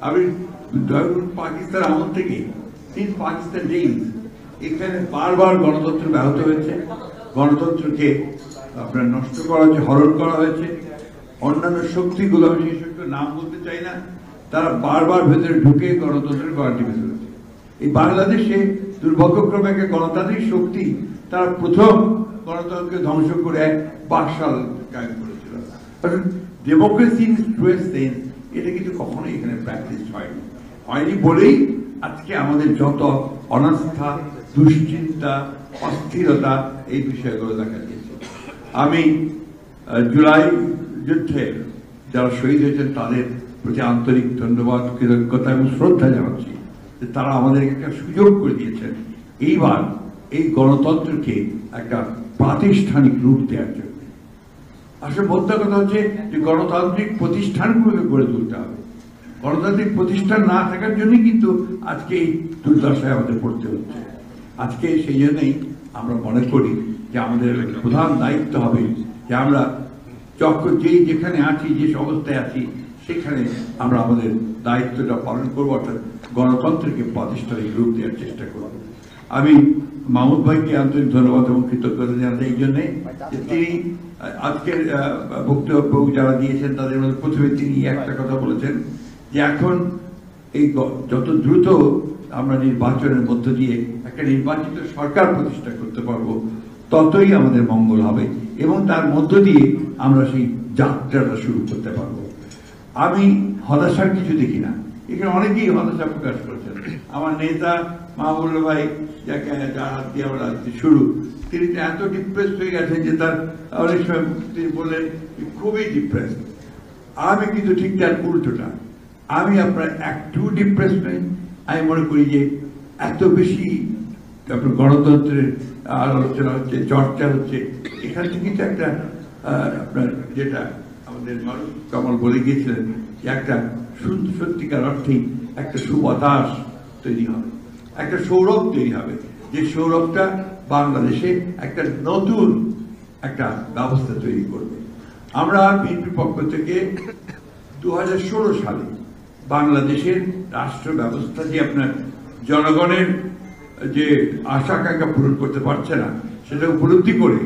আমি পাকিস্তান আমল থেকে পাকিস্তান ডেইজ এখানে বারবার গণতন্ত্র ব্যাহত হয়েছে, গণতন্ত্রকে আপনার নষ্ট করা হয়েছে, হরণ করা হয়েছে। অন্যান্য শক্তিগুলো, আমি সেই শক্তির নাম বলতে চাই না, তারা বারবার ভেতরে ঢুকে গণতন্ত্রের গড়াটি ভেতরে। এই বাংলাদেশে দুর্ভাগ্যক্রমে একটা গণতান্ত্রিক শক্তি তারা প্রথম গণতন্ত্রকে ধ্বংস করে বাকশাল কায়েম করেছিল। ডেমোক্রেসি ইন ট্রুয়েস্ট সেন্স এটা কিন্তু কখনোই এখানে প্র্যাকটিস হয়নি বলেই আজকে আমাদের যত অনাস্থা, দুশ্চিন্তা, অস্থিরতা এই বিষয়গুলো দেখা দিয়েছে। আমি জুলাই যুদ্ধে যারা শহীদ হয়েছেন তাদের প্রতি আন্তরিক ধন্যবাদ, কৃতজ্ঞতা এবং শ্রদ্ধা জানাচ্ছি যে তারা আমাদের একটা সুযোগ করে দিয়েছেন এইবার এই গণতন্ত্রকে একটা প্রাতিষ্ঠানিক রূপ দেওয়ার জন্য। আসলে মোদ্দা কথা হচ্ছে যে গণতান্ত্রিক প্রতিষ্ঠানগুলোকে গড়ে তুলতে হবে। গণতান্ত্রিক প্রতিষ্ঠান না থাকার জন্যই কিন্তু আজকে এই দুর্দশায় আমাদের পড়তে হচ্ছে। আজকে সেই জন্যই আমরা মনে করি যে আমাদের প্রধান দায়িত্ব হবে যে আমরা যেখানে আছি, যে অবস্থায় আছি, সেখানে আমরা আমাদের দায়িত্বটা পালন করবো, অর্থাৎ গণতন্ত্রকে প্রাতিষ্ঠানিক রূপ দেওয়ার চেষ্টা করব। আমি মাহমুদ ভাইকে আন্তরিক ধন্যবাদ এবং কৃতজ্ঞতা জানাতে এই জন্যে যে তিনি আজকের বক্তব্য যারা দিয়েছেন তাদের মধ্যে প্রথমে তিনি একটা কথা বলেছেন যে এখন এই যত দ্রুত আমরা নির্বাচনের মধ্য দিয়ে একটা নির্বাচিত সরকার প্রতিষ্ঠা করতে পারবো ততই আমাদের মঙ্গল হবে এবং তার মধ্য দিয়ে আমরা সেই যাত্রাটা শুরু করতে পারবো। আমি হতাশার কিছু দেখি না, এখানে অনেকেই হতাশা প্রকাশ করেছেন। আমার নেতা মাহবুবুল্লাহ ভাই, যাকে হাত দিয়ে আমরা শুরু, তিনি এত ডিপ্রেসড হয়ে গেছেন যে তার অনেক সময় তিনি বললেন খুবই ডিপ্রেসড। আমি কিন্তু ঠিক তার উল্টোটা, আমি আপনার একটু ডিপ্রেসড নই। আমি মনে করি যে এত বেশি আপনার গণতন্ত্রের আলোচনা হচ্ছে, চর্চা হচ্ছে, এখান থেকে কিন্তু একটা আপনার যেটা আমাদের কমল বলে গিয়েছিলেন যে একটা সত্যিকার অর্থেই একটা সুবাতাস তৈরি হবে, একটা সৌরভ তৈরি হবে, যে সৌরভটা বাংলাদেশে একটা নতুন একটা ব্যবস্থা তৈরি করবে। আমরা বিএনপির পক্ষ থেকে 2016 সালে বাংলাদেশের রাষ্ট্র ব্যবস্থা যে আপনার জনগণের যে আশা আকাঙ্ক্ষা পূরণ করতে পারছে না সেটা উপলব্ধি করে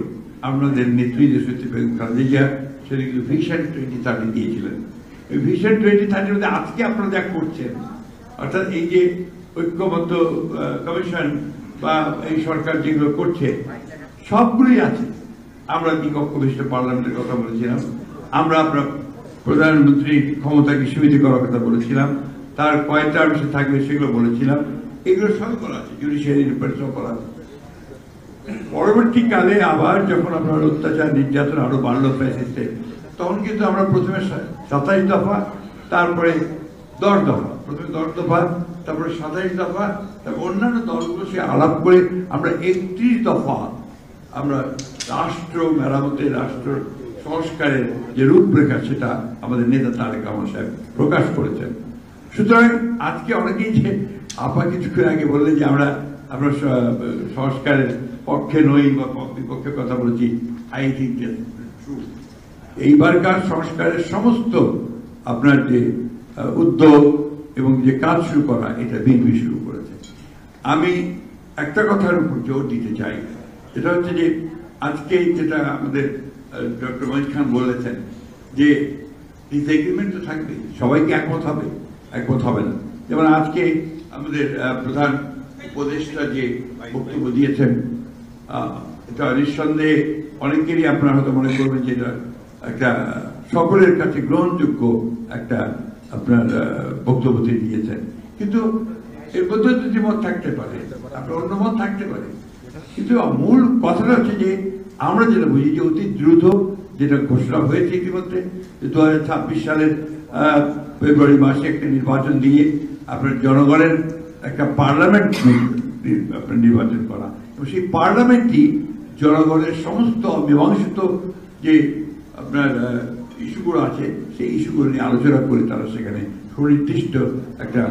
আমাদের নেত্রী দেশনেত্রী বেগম খালেদা জিয়া সেটা কিন্তু ভিশন 2030 দিয়েছিলেন। এই ভিশন 2030 মধ্যে আজকে আপনারা যা করছেন, অর্থাৎ এই যে ঐক্যবদ্ধ কমিশন বা এই সরকার যেগুলো করছে সবগুলোই আছে। আমরা দ্বিকক্ষ বিশিষ্ট পার্লামেন্টের কথা বলেছিলাম, আমরা আপনার প্রধানমন্ত্রীর ক্ষমতাকে সীমিত করার কথা বলেছিলাম, তার কয়টা বিষয় থাকবে সেগুলো বলেছিলাম, এগুলো সব করা আছে, জুডিশিয়ারি রিপ্রেজেন্ট করা আছে। পরবর্তীকালে আবার যখন আপনার অত্যাচার নির্যাতন আরো বাড়লো ফ্যাসিস্টে, তখন কিন্তু আমরা প্রথমে 27 দফা, তারপরে 10 দফা, প্রথমে 10 দফা, তারপরে 27 দফা, তারপর অন্যান্য দলগুলো সে আলাপ করে আমরা 31 দফা আমরা রাষ্ট্র মেরামতের, রাষ্ট্র সংস্কারের যে রূপরেখা সেটা আমাদের নেতা তারেক রহমান সাহেব প্রকাশ করেছেন। সুতরাং আজকে অনেকেই যে আপা কিছুক্ষণ আগে বললেন যে আমরা সংস্কারের পক্ষে নই বা বিপক্ষে কথা বলছি, আই থিঙ্ক এইবারকার সংস্কারের সমস্ত আপনার যে উদ্যোগ এবং যে কাজ শুরু করা, এটা বিএনপি শুরু করেছে। আমি একটা কথার উপর জোর দিতে চাই, সেটা হচ্ছে যে আজকে যেটা আমাদের ডক্টর মহিদ খান বলেছেন যে ডিসএগ্রিমেন্ট তো থাকবে, সবাইকে একমত হবে, একমত হবে না। যেমন আজকে আমাদের প্রধান উপদেষ্টা যে বক্তব্য দিয়েছেন, এটা নিঃসন্দেহে অনেকেরই আপনারা হয়তো মনে করবেন যে এটা একটা সকলের কাছে গ্রহণযোগ্য একটা আপনার বক্তব্য তিনি দিয়েছেন, কিন্তু এর মধ্যে দুটি মত থাকতে পারে, আপনার অন্য মত থাকতে পারে, কিন্তু মূল কথাটা হচ্ছে যে আমরা যেটা বুঝি যে অতি দ্রুত যেটা ঘোষণা হয়েছে ইতিমধ্যে 2026 সালের ফেব্রুয়ারি মাসে একটা নির্বাচন দিয়ে আপনার জনগণের একটা পার্লামেন্ট আপনার নির্বাচন করা, এবং সেই পার্লামেন্টই জনগণের সমস্ত মীমাংসিত যে আপনার ইস্যুগুলো আছে সেই ইস্যুগুলো নিয়ে আলোচনা করে তারা সেখানে সুনির্দিষ্ট একটা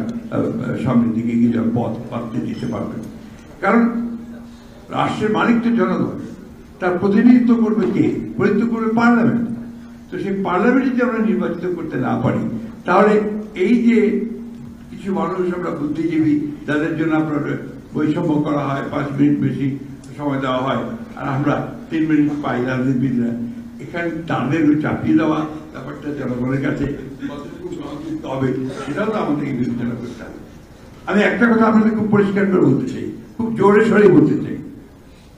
সামনের দিকে এগিয়ে যাওয়ার পথ পাততে দিতে পারবেন। কারণ রাষ্ট্রের মালিক তো জনগণ, তার প্রতিনিধিত্ব করবে কে? প্রতিনিধিত্ব করবে পার্লামেন্ট। তো সেই পার্লামেন্টে যদি আমরা নির্বাচিত করতে না পারি, তাহলে এই যে কিছু মানুষ আমরা বুদ্ধিজীবী, যাদের জন্য আপনার বৈষম্য করা হয়, 5 মিনিট বেশি সময় দেওয়া হয়, আর আমরা 3 মিনিট পাই রাজনীতিবিদরা। এখানে তাদের চাপিয়ে দেওয়া ব্যাপারটা জনগণের কাছে কতটুকু সহযোগিত হবে সেটাও তো আমাদেরকে বিবেচনা করতে হবে। আমি একটা কথা আপনাদের খুব পরিষ্কার করে বলতে চাই, খুব জোরে সরে বলতে চাই,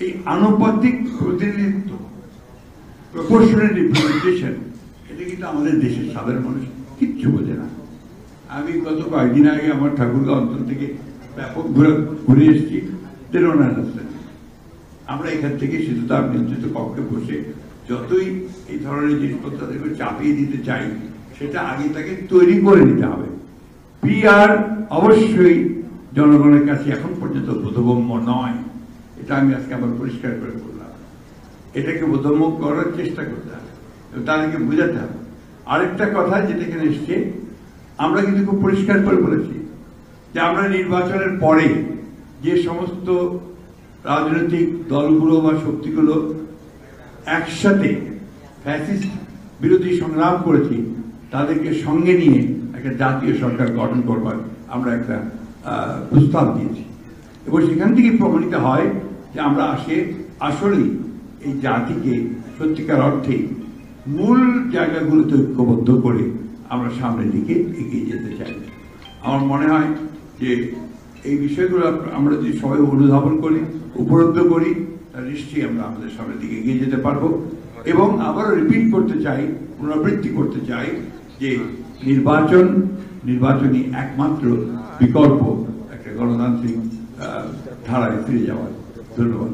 এই আনুপাতিক প্রতিনিধিত্ব, প্রপোর্শনাল রিপ্রেজেন্টেশন, এটা কিন্তু আমাদের দেশের সাধারণ মানুষ কিচ্ছু বোঝে না। আমি গত কয়েকদিন আগে আমার ঠাকুরগাঁও অঞ্চল থেকে ব্যাপক ঘুরে এসেছি। আমরা এখান থেকে শীততাপ নিয়ন্ত্রিত কক্ষে বসে যতই এই ধরনের জিনিসপত্র তাদেরকে চাপিয়ে দিতে চাই, সেটা আগে তাকে তৈরি করে নিতে হবে। পিআর অবশ্যই জনগণের কাছে এখন পর্যন্ত বোধগম্য নয়, এটা আমি আজকে আবার পরিষ্কার করে বললাম। এটাকে বোধগম্য করার চেষ্টা করতে হবে, তাদেরকে বোঝাতে হবে। আরেকটা কথা যেটা এখানে এসছে, আমরা কিন্তু খুব পরিষ্কার করে বলেছি যে আমরা নির্বাচনের পরে যে সমস্ত রাজনৈতিক দলগুলো বা শক্তিগুলো একসাথে ফ্যাসিস্ট বিরোধী সংগ্রাম করেছি, তাদেরকে সঙ্গে নিয়ে একটা জাতীয় সরকার গঠন করবার আমরা একটা প্রস্তাব দিয়েছি। এবং সেখান থেকে প্রমাণিত হয় যে আমরা আসলেই এই জাতিকে সত্যিকার অর্থে মূল জায়গাগুলোতে ঐক্যবদ্ধ করে আমরা সামনের দিকে এগিয়ে যেতে চাই। আমার মনে হয় যে এই বিষয়গুলো আমরা যদি সবাই অনুধাবন করি, উপলব্ধি করি, তাহলে নিশ্চয়ই আমরা আমাদের সামনের দিকে এগিয়ে যেতে পারবো। এবং আবারও রিপিট করতে চাই, পুনরাবৃত্তি করতে চাই যে নির্বাচনই একমাত্র বিকল্প একটা গণতান্ত্রিক ধারায় ফিরে যাওয়ার। ধন্যবাদ।